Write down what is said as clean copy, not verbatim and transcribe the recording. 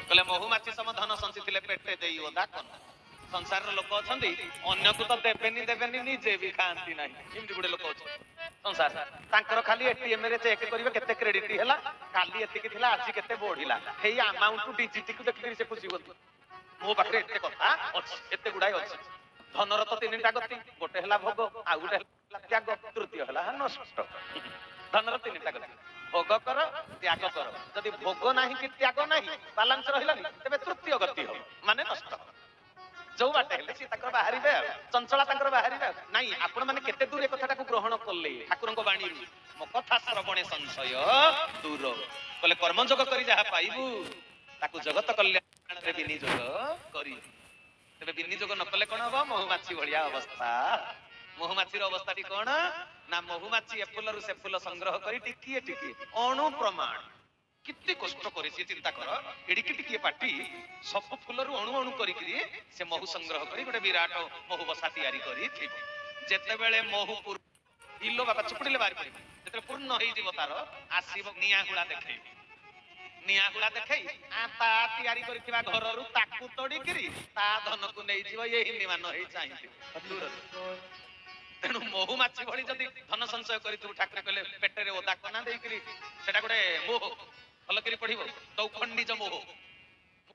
कहले महुमाछी सम धन संचिथिले पेटे देई ओदा कोन संसार लोक अछंती अन्य को तो देबेनी निजे भी खांती नाही एमती गुडे लोक अछ संसार तांकर खाली एटीएम रे चेक करिवे केते क्रेडिट हैला काली एति कि थिला आज केते बढ़िला हेई अमाउंट डिजिट को देखि से खुशी होती मो पाखरे एते कथा अछि एते गुडाय अछि धनर तो तीनटा गति गोटे हला भोग आ गोटे हला त्याग तृतीय हला नष्ट धनर तीनटा गति भोग कर त्याग कर जदि भोग नाही कि त्याग नाही बैलेंस रहिलानी तबे तृतीय गति हो माने नष्ट जो बाटे हेले सी ताकर बाहरिबे चंचला ताकर बाहरिबे नाही आपण माने केते दूर ए कथाटा को ग्रहण करले ठाकुरଙ୍କ बाणी मो कथा श्रवणे संशय दूर कहले कर्मजोग करी जहा पाइबू ताकू जगत कल्याण रे विनियोग करी तबे विनियोग न कले कोन हो महुमाछी भलिया अवस्था महुमाछीर अवस्थाटी कोन ना महुमाछी ए फुलरु से फूल संग्रह करी टिकिए टिकिए अणु प्रमाण कितने कष्ट करे से चिंता कर एडिकी टिकिए पाटी सब फुलरु अणु अणु करी से महु संग्रह करी गोटे विराट महु बसा तैयारी करी थी जेते बेले महु इलो बाबा चुपड़ीले बाहर पड़ी जेते पूर्ण होई जीव तार आसीब निया हुला देखै निया हुला देखै आ ता तैयारी करथिबा घररु ताकू तोडी करी ता धन को नै जीव एही निमान होई चाहिते दूर तेणु महुमाछी भली जदि धन संचय करितु ठाकुर कहले पेटरे ओदा कना देई करी सेटा गोटे मोह भल करी पढ़िबो चौखंडी ज मोह